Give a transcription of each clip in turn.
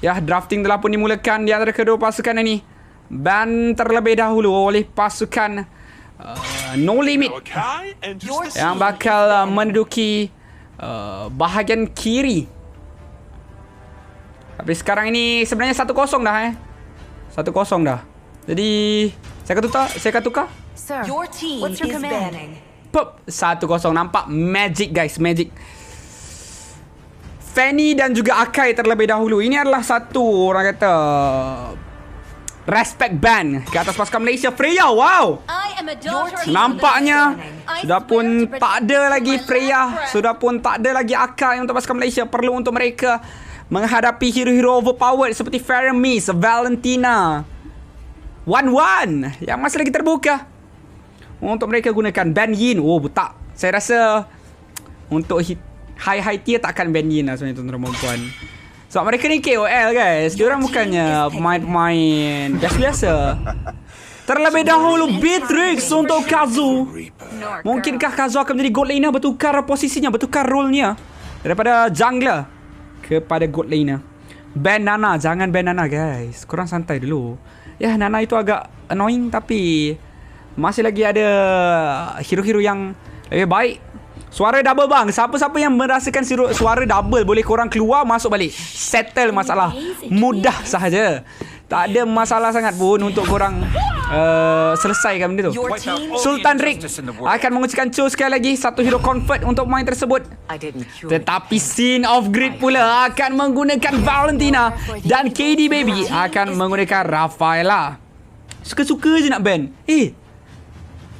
Ya, drafting telah pun dimulakan di antara kedua pasukan ini. Ban terlebih dahulu oleh pasukan No Limit yang bakal menduduki bahagian kiri. Tapi sekarang ini sebenarnya 1-0 dah 1-0 dah. Jadi saya akan tukar. Sir, what's your command? Pop, 1-0. Nampak magic guys, magic. Fanny dan juga Akai terlebih dahulu. Ini adalah satu orang kata respect ban ke atas pasukan Malaysia. Freya, wow. Nampaknya sudah pun tak ada lagi Freya, sudah pun tak ada lagi Akai untuk pasukan Malaysia. Perlu untuk mereka menghadapi hero-hero overpowered seperti Faramis, Valentina, 1-1 yang masih lagi terbuka. Untuk mereka gunakan ban Yin. Oh, tak. Saya rasa untuk high tier takkan ban Yin lah sebenarnya tuan-tuan dan puan. Sebab mereka ni KOL guys. Diorang bukannya pemain biasa-biasa. Terlebih dahulu Beatrix untuk Kazu. Mungkinkah Kazu akan menjadi gold laner, bertukar posisinya, bertukar role-nya daripada jungler kepada gold laner. Ban Nana, jangan ban Nana guys. Korang santai dulu. Ya, Nana itu agak annoying tapi masih lagi ada hero-hero yang lebih baik. Suara double bang. Siapa-siapa yang merasakan suara double, boleh korang keluar, masuk balik. Settle masalah. Mudah sahaja. Tak ada masalah sangat pun untuk korang selesaikan benda tu. Sultan Rick akan mengucapkan Cho sekali lagi. Satu hero convert untuk main tersebut. Tetapi Scene of Greed pula akan menggunakan Valentina. Dan KD Baby akan menggunakan Rafaela. Suka-suka je nak ban.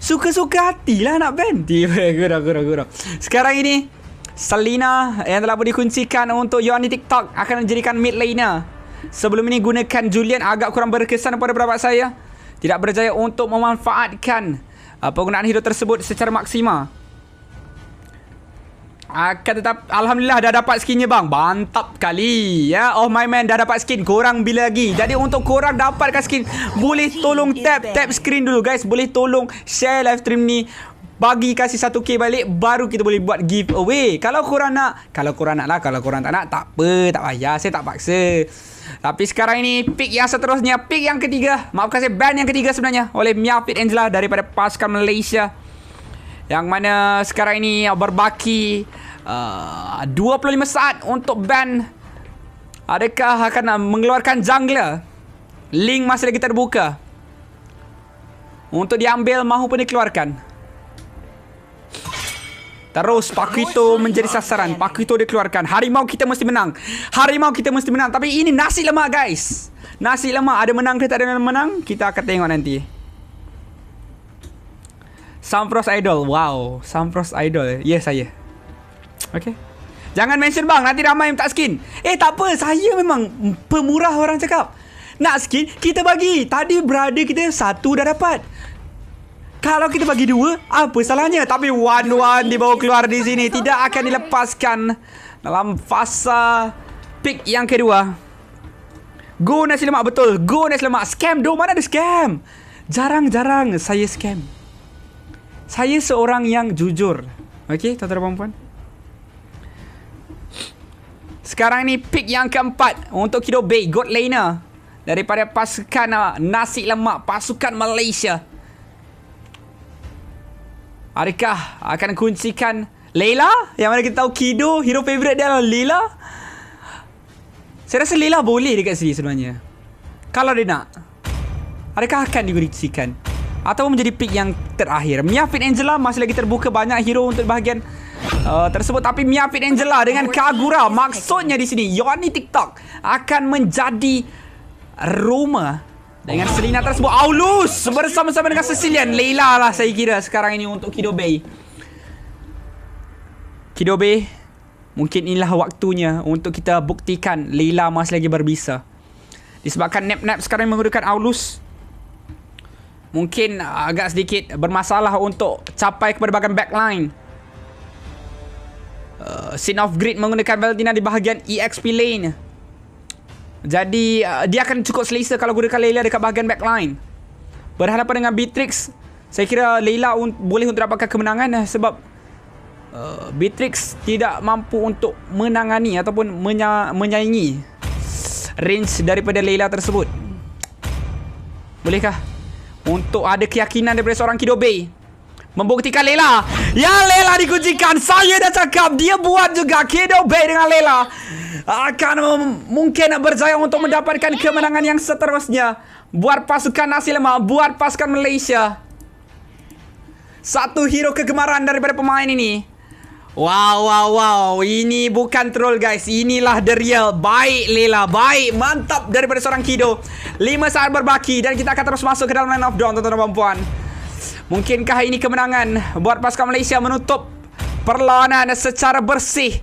Suka-suka hatilah nak ban. Gurau. Sekarang ini Selena yang telah pun dikuncikan untuk Yoni TikTok akan menjadikan mid laner. Sebelum ini gunakan Julian, agak kurang berkesan pada pendapat saya. Tidak berjaya untuk memanfaatkan penggunaan hero tersebut secara maksima. Akan tetap alhamdulillah dah dapat skinnya bang. Mantap kali ya. Oh my man, dah dapat skin. Korang bila lagi? Jadi untuk korang dapatkan skin, boleh tolong tap screen dulu guys. Boleh tolong share live stream ni, bagi kasih 1k balik, baru kita boleh buat giveaway. Kalau korang nak lah. Kalau korang tak nak, tak apa, tak payah, saya tak paksa. Tapi sekarang ini pick yang seterusnya, pick yang ketiga, maafkan saya, ban yang ketiga sebenarnya oleh Mia Fit Angela daripada pasukan Malaysia. Yang mana sekarang ini berbaki 25 saat untuk ban. Adakah akan mengeluarkan jungler? Link masih lagi terbuka untuk diambil, mahupun dikeluarkan. Terus Paquito menjadi sasaran. Paquito dikeluarkan. Harimau kita mesti menang. Tapi ini nasi lemak guys. Nasi lemak, ada menang ke tak ada menang, kita akan tengok nanti. Sampros Idol. Wow, Sampros Idol. Yes, saya. Okay. Jangan mention bang, nanti ramai yang tak skin. Tak apa, saya memang pemurah orang cakap. Nak skin, kita bagi. Tadi brother kita satu dah dapat. Kalau kita bagi dua, apa salahnya? Tapi 1-1 dibawa keluar di sini. Tidak akan dilepaskan dalam fasa pick yang kedua. Go nasi lemak, betul. Go nasi lemak. Scam doh, mana ada scam? Jarang-jarang saya scam. Saya seorang yang jujur. Okey, tuan-tuan dan puan-puan. Sekarang ni pick yang keempat untuk Kido Bay, God Laner daripada pasukan nasi lemak, pasukan Malaysia. Adakah akan kuncikan Layla? Yang mana kita tahu Kido, hero favourite dia adalah Layla. Saya rasa Layla boleh dekat sini sebenarnya, kalau dia nak. Adakah akan dikuncikan atau menjadi pick yang terakhir? Mia Fit Angela masih lagi terbuka, banyak hero untuk bahagian tersebut. Tapi Mia Fit Angela dengan Kagura, maksudnya di sini Yoni TikTok akan menjadi Roma dengan Selena tersebut. Aulus bersama-sama dengan Cecilian. Layla lah saya kira sekarang ini untuk Kido Bay. Kido Bay, mungkin inilah waktunya untuk kita buktikan Layla masih lagi berbisa. Disebabkan Nap sekarang menggunakan Aulus, mungkin agak sedikit bermasalah untuk capai kepada bahagian backline. Scene of Greed menggunakan Valentina di bahagian EXP lane. Jadi dia akan cukup selesa kalau gunakan Layla dekat bahagian backline. Berhadapan dengan Beatrix, saya kira Layla boleh untuk dapatkan kemenangan sebab Beatrix tidak mampu untuk menangani ataupun menyaingi range daripada Layla tersebut. Bolehkah untuk ada keyakinan daripada seorang Kido Bay membuktikan Layla? Ya, Layla dikuncikan. Saya dah cakap dia buat juga. Kido Bay dengan Layla akan mungkin berjaya untuk mendapatkan kemenangan yang seterusnya buat pasukan nasi lemak, buat pasukan Malaysia. Satu hero kegemaran daripada pemain ini. Wow. Ini bukan troll, guys. Inilah the real. Baik Layla, baik, mantap daripada seorang Kido. 5 saat berbaki dan kita akan terus masuk ke dalam line of dawn, tuan-tuan dan puan. Mungkinkah ini kemenangan buat pasukan Malaysia menutup perlawanan secara bersih?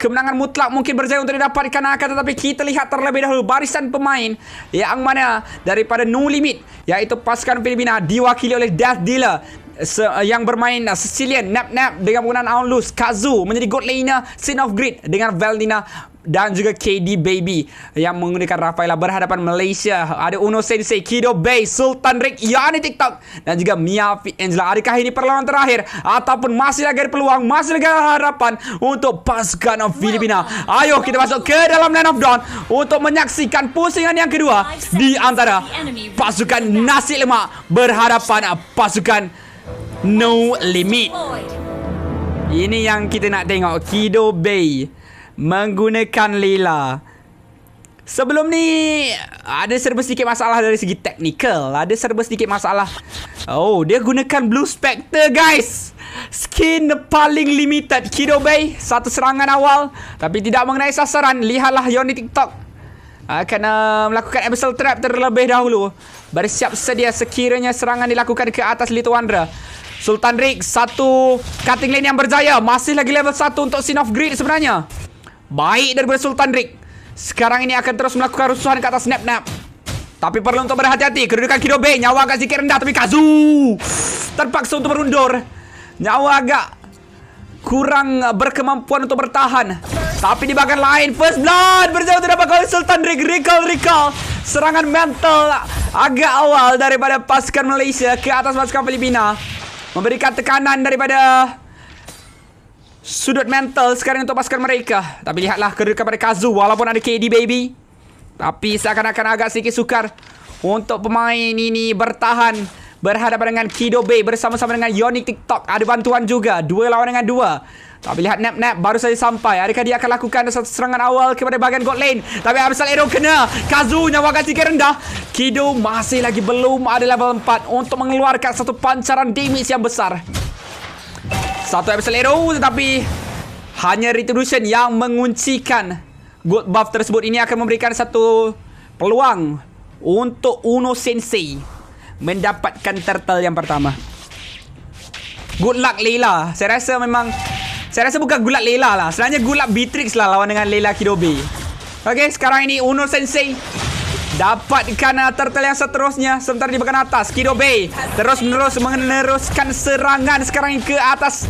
Kemenangan mutlak mungkin berjaya untuk didapatkan, akan tetapi kita lihat terlebih dahulu barisan pemain yang mana daripada No Limit, iaitu pasukan Filipina diwakili oleh Death Dealer yang bermain Sicilian, Nap dengan penggunaan Aulus, Kazu menjadi God Laner, Sin of Greed dengan Valentina dan juga KD Baby yang menggunakan Rafaela. Berhadapan Malaysia ada Uno Sensei, Kido Bay, Sultan Rick, Yani TikTok dan juga Mia Fit Angela. Adakah ini perlawanan terakhir ataupun masih lagi ada peluang, masih lagi ada harapan untuk pasukan Filipina? Ayo kita masuk ke dalam line of dawn untuk menyaksikan pusingan yang kedua di antara pasukan nasi lemak berhadapan pasukan No Limit. Ini yang kita nak tengok. Kido Bay menggunakan Layla. Sebelum ni ada serba sedikit masalah dari segi teknikal. Ada serba sedikit masalah. Oh, dia gunakan Blue Spectre, guys. Skin paling limited Kido Bay. Satu serangan awal tapi tidak mengenai sasaran. Lihatlah Yoni TikTok akan melakukan Abyssal Trap terlebih dahulu. Bersiap sedia sekiranya serangan dilakukan ke atas Litwandra. Sultan Rick, satu cutting lane yang berjaya. Masih lagi level 1 untuk Sin of Greed sebenarnya. Baik daripada Sultan Rick. Sekarang ini akan terus melakukan rusuhan ke atas Nap. Tapi perlu untuk berhati-hati. Kedudukan Kido Bay, nyawa agak sedikit rendah. Tapi Kazu terpaksa untuk berundur. Nyawa agak kurang berkemampuan untuk bertahan. Tapi di bagian lain, First Blood berjaya untuk dapat oleh Sultan Rick. Recall. Serangan mental agak awal daripada pasukan Malaysia ke atas pasukan Filipina. Memberikan tekanan daripada sudut mental sekarang untuk pasukan mereka. Tapi lihatlah kedudukan pada Kazu. Walaupun ada KD Baby, tapi seakan-akan agak sedikit sukar untuk pemain ini bertahan berhadapan dengan Kido Bay bersama-sama dengan Yoni TikTok. Ada bantuan juga. 2 lawan dengan 2. Tapi lihat Nap baru saja sampai. Adakah dia akan lakukan satu serangan awal kepada bahagian God Lane? Tapi Abyssal Arrow kena. Kazu nyawa agak sedikit rendah. Kido masih lagi belum ada level 4 untuk mengeluarkan satu pancaran damage yang besar. Satu Abyssal Arrow tetapi hanya Retribution yang menguncikan gold buff tersebut. Ini akan memberikan satu peluang untuk Uno Sensei mendapatkan turtle yang pertama. Good luck Layla. Saya rasa bukan good luck Layla lah. Sebenarnya good luck Beatrix lah lawan dengan Layla Kido Bay. Okey, sekarang ini Uno Sensei dapatkan turtle yang seterusnya. Sementara di bagian atas Kido Bay terus-menerus meneruskan serangan sekarang ke atas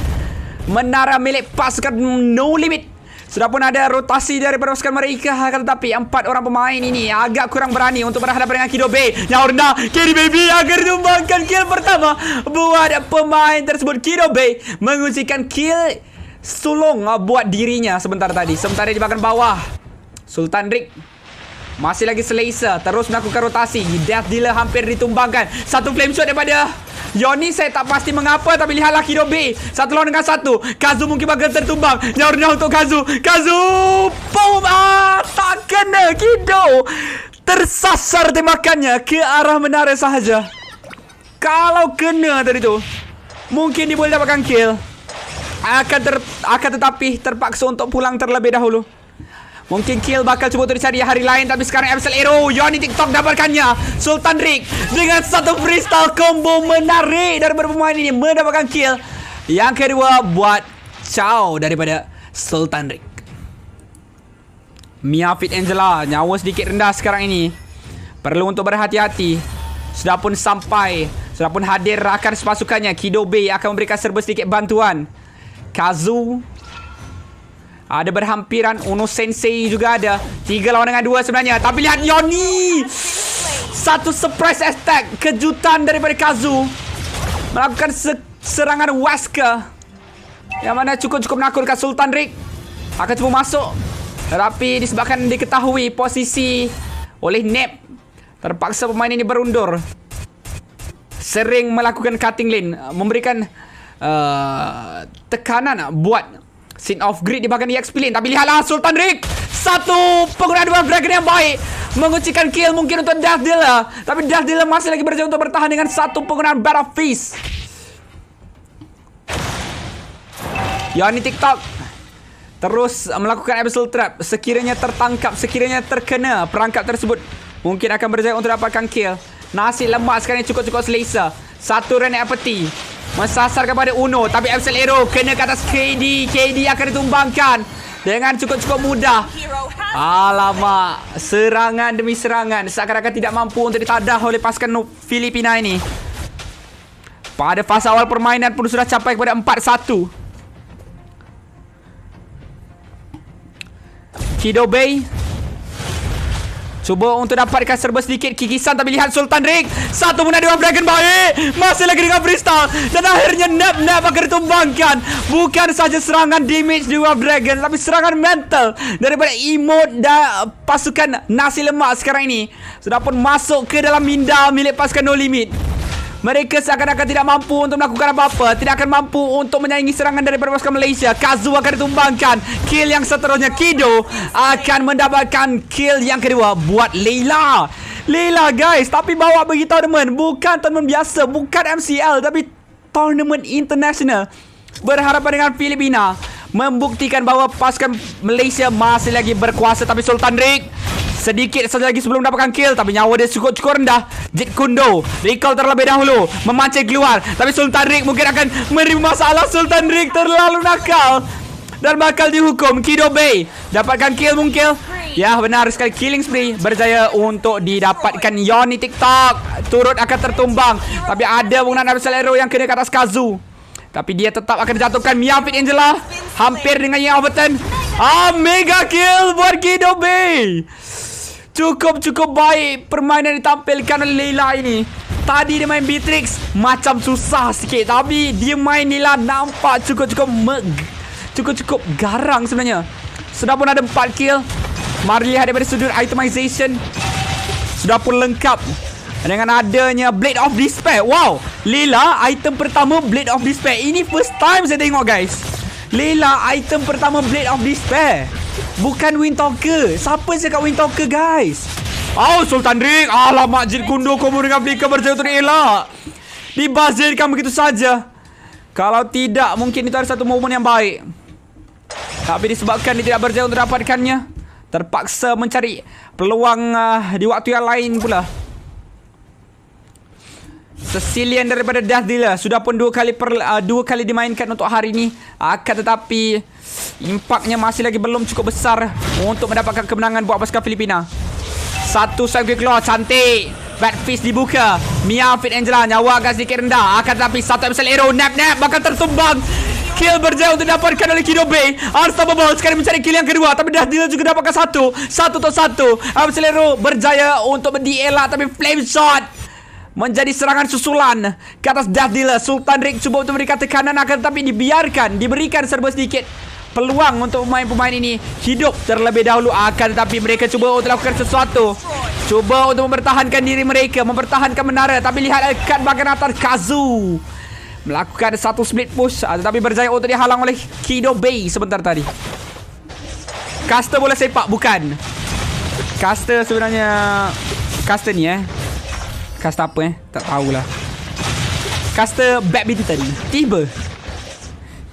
menara milik pasukan No Limit. Sudah pun ada rotasi daripada pasukan mereka, akan tetapi 4 orang pemain ini agak kurang berani untuk berhadapan dengan Kido Bay. Nyawa rendah, KD Baby akan ditumbangkan kill pertama buat pemain tersebut. Kido Bay menguncikan kill sulung buat dirinya sebentar tadi. Sementara di bahagian bawah Sultan Rick masih lagi selesa terus melakukan rotasi. Death Dealer hampir ditumbangkan. Satu flame shot daripada Yoni, saya tak pasti mengapa, tapi lihatlah Kido Bay. 1 lawan dengan 1. Kazu mungkin bakal tertumbang. Nyawa rendah untuk Kazu. Boom. Tak kena. Kido tersasar tembakannya ke arah menara sahaja. Kalau kena tadi tu, mungkin dia boleh dapatkan kill. Akan tetapi terpaksa untuk pulang terlebih dahulu. Mungkin kill bakal cuba untuk dicari hari lain, tapi sekarang Abyssal Arrow, Yoni TikTok dapatkannya. Sultan Rick dengan satu freestyle combo menarik daripada pemain ini mendapatkan kill. Yang kedua buat Chow daripada Sultan Rick. Mia Fit Angela nyawa sedikit rendah sekarang ini. Perlu untuk berhati-hati. Sudah pun sampai, sudah pun hadir rakan sepasukannya. Kido Bay akan memberikan serba sedikit bantuan. Kazu ada berhampiran. Uno Sensei juga ada. 3 lawan dengan 2 sebenarnya. Tapi lihat Yoni. Satu surprise attack. Kejutan daripada Kazu. Melakukan serangan Wesker yang mana cukup menakutkan. Sultan Rick akan cuba masuk. Tetapi disebabkan diketahui posisi oleh Nep, terpaksa pemain ini berundur. Sering melakukan cutting lane, memberikan tekanan buat scene off grid di bahagian EXP lane. Tapi lihatlah Sultan Rick, satu penggunaan dua dragon yang baik, menguncikan kill mungkin untuk Death Dealer. Tapi Death Dealer masih lagi berjuang untuk bertahan dengan satu penggunaan Battle Fist. Yoni TikTok terus melakukan Abyssal Trap. Sekiranya tertangkap, sekiranya terkena perangkap tersebut, mungkin akan berjaya untuk dapatkan kill. Nasi lemak sekarang cukup-cukup selesa. Satu Ren Apathy mensasar kepada Uno, tapi Abyssal Arrow kena ke atas KD. KD akan ditumbangkan dengan cukup-cukup mudah. Alamak, serangan demi serangan seakan-akan tidak mampu untuk ditadah oleh pasukan Filipina ini. Pada fasa awal permainan pun sudah capai kepada 4-1. Kido Bay cuba untuk dapatkan serba sedikit kikisan, tapi lihat Sultan Rick, satu pun ada dua dragon baik, masih lagi dengan freestyle, dan akhirnya Nap akan ditumbangkan. Bukan saja serangan damage di Wave Dragon, tapi serangan mental daripada emote dan pasukan nasi lemak sekarang ini sudah pun masuk ke dalam minda milik pasukan No Limit. Mereka seakan-akan tidak mampu untuk melakukan apa-apa, tidak akan mampu untuk menyaingi serangan daripada pasukan Malaysia. Kazu akan ditumbangkan. Kill yang seterusnya, Kido akan mendapatkan kill yang kedua buat Layla. Layla guys, tapi bawa pergi tournament, bukan tournament biasa, bukan MCL, tapi tournament international. Berhadapan dengan Filipina, membuktikan bahawa pasukan Malaysia masih lagi berkuasa. Tapi Sultan Rick sedikit saja lagi sebelum mendapatkan kill, tapi nyawa dia cukup rendah. Jeet Kune Do recall terlebih dahulu, memancing keluar, tapi Sultan Rick mungkin akan menerima masalah. Sultan Rick terlalu nakal dan bakal dihukum. Kido Bay dapatkan kill mungkin. Ya benar sekali, killing spree berjaya untuk didapatkan. Yoni TikTok turut akan tertumbang, tapi ada penggunaan Abyssal Arrow yang kena ke atas Kazu, tapi dia tetap akan dijatuhkan. Mia Fit Angela hampir dengan yang overturn. Mega kill buat Kido Bay. Cukup baik permainan ditampilkan oleh Layla ini. Tadi dia main Beatrix macam susah sikit, tapi dia main Layla nampak cukup garang sebenarnya. Sudah pun ada 4 kill. Mari lihat daripada sudut itemization, sudah pun lengkap dengan adanya Blade of Despair. Wow, Layla item pertama Blade of Despair. Ini first time saya tengok guys. Layla item pertama Blade of Despair, bukan Windtalker. Siapa cakap Windtalker guys? Sultan Rick, alamak, Jeet Kune Do combo dengan Flicker berjaya untuk elak. Dibazirkan begitu saja. Kalau tidak, mungkin itu ada satu momen yang baik, tapi disebabkan dia tidak berjaya untuk dapatkannya, terpaksa mencari peluang di waktu yang lain pula. Sicilian daripada Death Dealer sudah pun dua kali dimainkan untuk hari ini. Akan tetapi impaknya masih lagi belum cukup besar untuk mendapatkan kemenangan buat pasukan Filipina. Satu Psychic Claw cantik, Bad Fist dibuka. Mia Fit Angela nyawa agak sedikit rendah. Akan tetapi satu Abyssal Arrow, Nap bakal tertumbang. Kill berjaya untuk didapatkan oleh Kido Bay. Unstoppable sekarang mencari kill yang kedua, tapi Death Dealer juga dapatkan satu untuk satu. Abyssal Arrow berjaya untuk dielak, tapi Flame Shot menjadi serangan susulan ke atas Death Dealer. Sultan Rick cuba untuk memberikan tekanan, akan tetapi diberikan serba sedikit peluang untuk pemain-pemain ini hidup terlebih dahulu. Akan tetapi mereka cuba untuk lakukan sesuatu, cuba untuk mempertahankan diri mereka, mempertahankan menara. Tapi lihat kat bahagian atas, Kazu melakukan satu split push, tetapi berjaya untuk dihalang oleh Kido Bay sebentar tadi. Caster bola sepak, bukan caster sebenarnya. Caster ni caster apa tak tahulah. Caster badminton. Tiba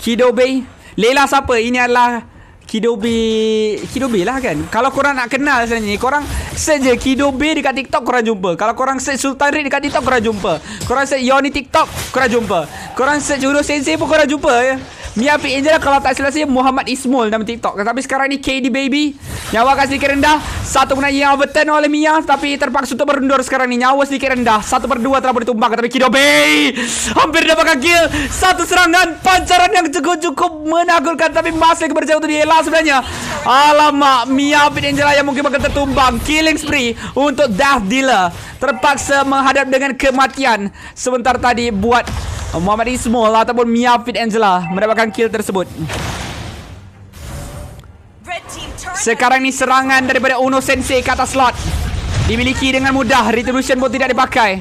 Kido Bay. Layla siapa? Ini adalah Kido Bay lah kan. Kalau korang nak kenal sebenarnya, korang search je Kido Bay dekat TikTok, korang jumpa. Kalau korang search Sultan Rick dekat TikTok, korang jumpa. Korang search Yoni TikTok, korang jumpa. Korang search Uno Sensei pun korang jumpa ya. Mia Fit Angela, kalau tak silap saya Muhammad Ismul nama TikTok. Tapi sekarang ni KD Baby nyawa agak sedikit rendah. Satu pun yang overturn oleh Mia, tapi terpaksa untuk berundur sekarang ni. Nyawa sedikit rendah. 1/2 telah boleh ditumbang, tapi Kido Bay hampir dapatkan kill. Satu serangan pancaran yang cukup menakutkan, tapi masih berjaya untuk dielak sebenarnya. Alamak, Mia Fit Angela yang mungkin bakal tertumbang. Killing spree untuk Death Dealer, terpaksa menghadap dengan kematian sebentar tadi buat Muhammad Ismul ataupun Mia Fit Angela mendapatkan kill tersebut. Sekarang ni serangan daripada Uno Sensei ke atas slot dimiliki dengan mudah. Retribution pun tidak dipakai.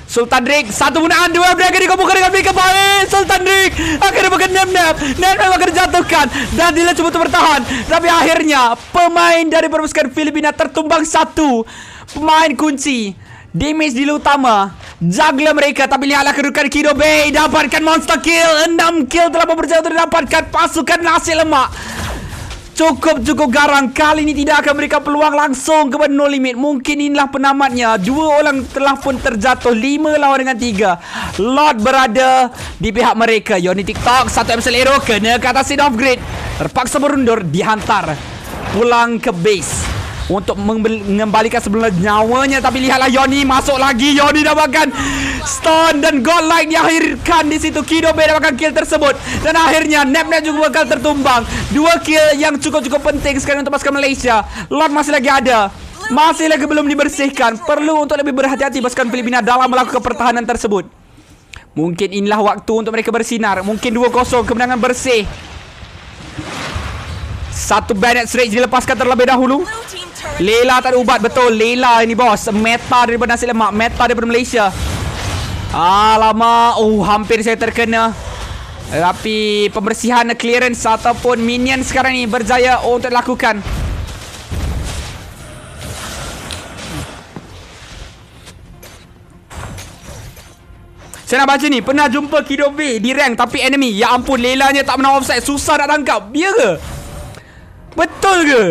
Sultan Drake, satu penggunaan, dua beragam dikumpulkan dengan mereka. Baik, Sultan Drake akan dapatkan Nep-Nep akan dijatuhkan dan dia cuba untuk bertahan, tapi akhirnya pemain dari pasukan Filipina tertumbang satu. Pemain kunci, damage dealer utama, juggler mereka. Tapi lihatlah kedudukan Kido Bay, dapatkan monster kill. 6 kill telah berjaya untuk didapatkan pasukan nasi lemak. Cukup garang. Kali ini tidak akan memberikan peluang langsung kepada No Limit. Mungkin inilah penamatnya. Dua orang telah pun terjatuh. 5 lawan dengan 3. Lord berada di pihak mereka. Yoni TikTok, satu episode hero kena ke atas scene of grid. Terpaksa berundur, dihantar pulang ke base untuk mengembalikan sebelah nyawanya. Tapi lihatlah Yoni masuk lagi. Yoni dapatkan stun dan godlike diakhirkan di situ. Kido Bay dapatkan kill tersebut dan akhirnya Nep-Nep juga bakal tertumbang. 2 kill yang cukup penting sekarang untuk pasukan Malaysia. Lord masih lagi ada, masih lagi belum dibersihkan. Perlu untuk lebih berhati-hati pasukan Filipina dalam melakukan pertahanan tersebut. Mungkin inilah waktu untuk mereka bersinar. Mungkin 2-0 kemenangan bersih. Satu Bennett Rage dilepaskan terlebih dahulu. Layla tak ada ubat. Betul, Layla ini bos. Meta daripada nasi lemak, meta daripada Malaysia. Alamak, hampir saya terkena. Tapi pembersihan clearance ataupun minion sekarang ni berjaya untuk dilakukan. Saya nak baca ni, pernah jumpa Kido Bay di rank tapi enemy, ya ampun, Laylanya tak pernah offside, susah nak tangkap. Ya ke? Betul ke?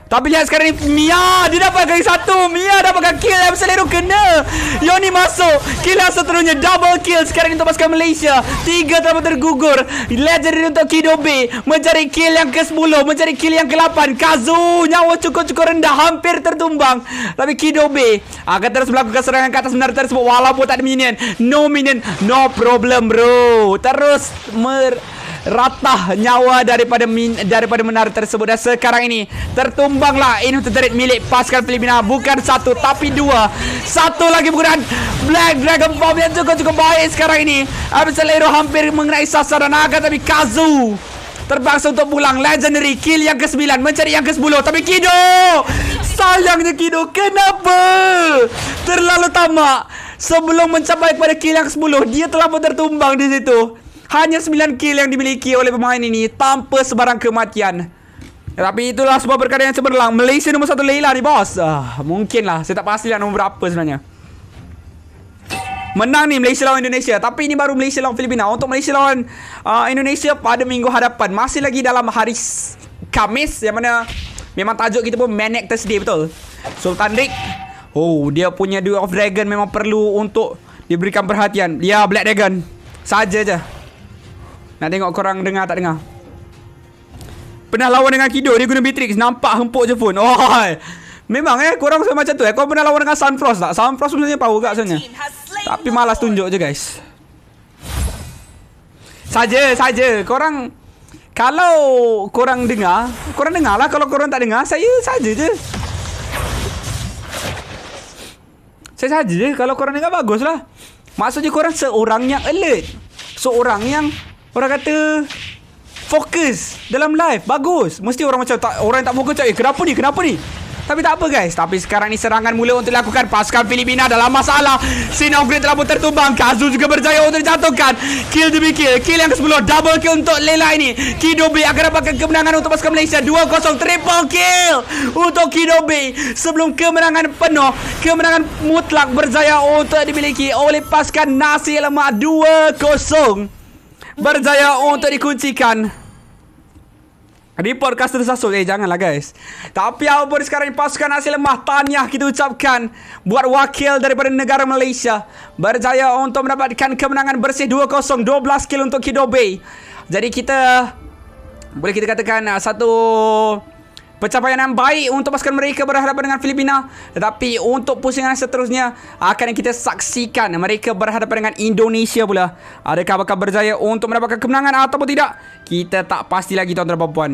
Tapi lihat sekarang ni, Mia dia dapatkan lagi satu. Mia dapatkan kill yang selalu kena. Yoni masuk, kill yang seterusnya, double kill sekarang ni untuk pasukan Malaysia. 3 telah tergugur. Legendary untuk Kido Bay mencari kill yang ke-10, mencari kill yang ke-8. Kazu nyawa cukup rendah, hampir tertumbang. Tapi Kido Bay akan terus melakukan serangan ke atas menara tersebut walaupun tak ada minion. No minion, no problem bro. Terus ratah nyawa daripada menara tersebut. Dan sekarang ini tertumbanglah Infinite milik pasukan Filipina. Bukan satu tapi 2. Satu lagi penggunaan Black Dragon Bomb yang cukup baik sekarang ini. Absolero hampir mengenai sasaran akan, tapi Kazu terpaksa untuk pulang. Legendary kill yang ke-9, mencari yang ke-10. Tapi Kido, sayangnya Kido, kenapa terlalu tamak? Sebelum mencapai kepada kill yang ke-10, dia telah pun tertumbang di situ. Hanya 9 kill yang dimiliki oleh pemain ini tanpa sebarang kematian. Tapi itulah sebuah perkara yang cemerlang. Malaysia nombor 1 Layla ni bos. Mungkinlah, saya tak pasti lah nombor berapa sebenarnya. Menang ni Malaysia lawan Indonesia. Tapi ini baru Malaysia lawan Filipina. Untuk Malaysia lawan Indonesia pada minggu hadapan, masih lagi dalam hari Khamis, yang mana memang tajuk kita pun Maniac Thursday, betul. Sultan Drake, dia punya Duel of Dragon memang perlu untuk diberikan perhatian. Ya, Black Dragon saja je. Nak tengok korang dengar tak dengar. Pernah lawan dengan Kido, dia guna Beatrix, nampak hempuk je pun. Memang korang macam tu Korang pernah lawan dengan Sunfrost tak? Sunfrost sebenarnya power kat sebenarnya, tapi malas tunjuk je guys. Saja korang, kalau korang dengar lah. Kalau korang tak dengar, saya saja je. Saya saja je. Kalau korang dengar, baguslah. Maksudnya korang seorang yang alert, seorang yang orang kata fokus dalam live. Bagus. Mesti orang macam orang tak fokus macam kenapa ni? Tapi tak apa guys. Tapi sekarang ni serangan mula untuk dilakukan. Pasukan Filipina dalam masalah. Scene of Grid telah pun tertumbang. Kazu juga berjaya untuk dijatuhkan. Kill demi kill. Kill yang ke-10. Double kill untuk Layla ini. Kido Bay akan dapatkan kemenangan untuk pasukan Malaysia. 2-0. Triple kill untuk Kido Bay. Sebelum kemenangan penuh, kemenangan mutlak berjaya untuk dimiliki oleh pasukan Nasi Lemak. 2-0. Berjaya untuk dikuncikan. Report caster tersasul. Janganlah guys. Tapi apapun sekarang pasukan Nasi Lemak, tahniah kita ucapkan buat wakil daripada negara Malaysia. Berjaya untuk mendapatkan kemenangan bersih 2-0. 12 kill untuk Kido Bay. Jadi boleh kita katakan satu pencapaian yang baik untuk pasukan mereka berhadapan dengan Filipina. Tetapi untuk pusingan seterusnya akan kita saksikan mereka berhadapan dengan Indonesia pula. Adakah bakal berjaya untuk mendapatkan kemenangan ataupun tidak? Kita tak pasti lagi tuan-tuan dan puan-puan.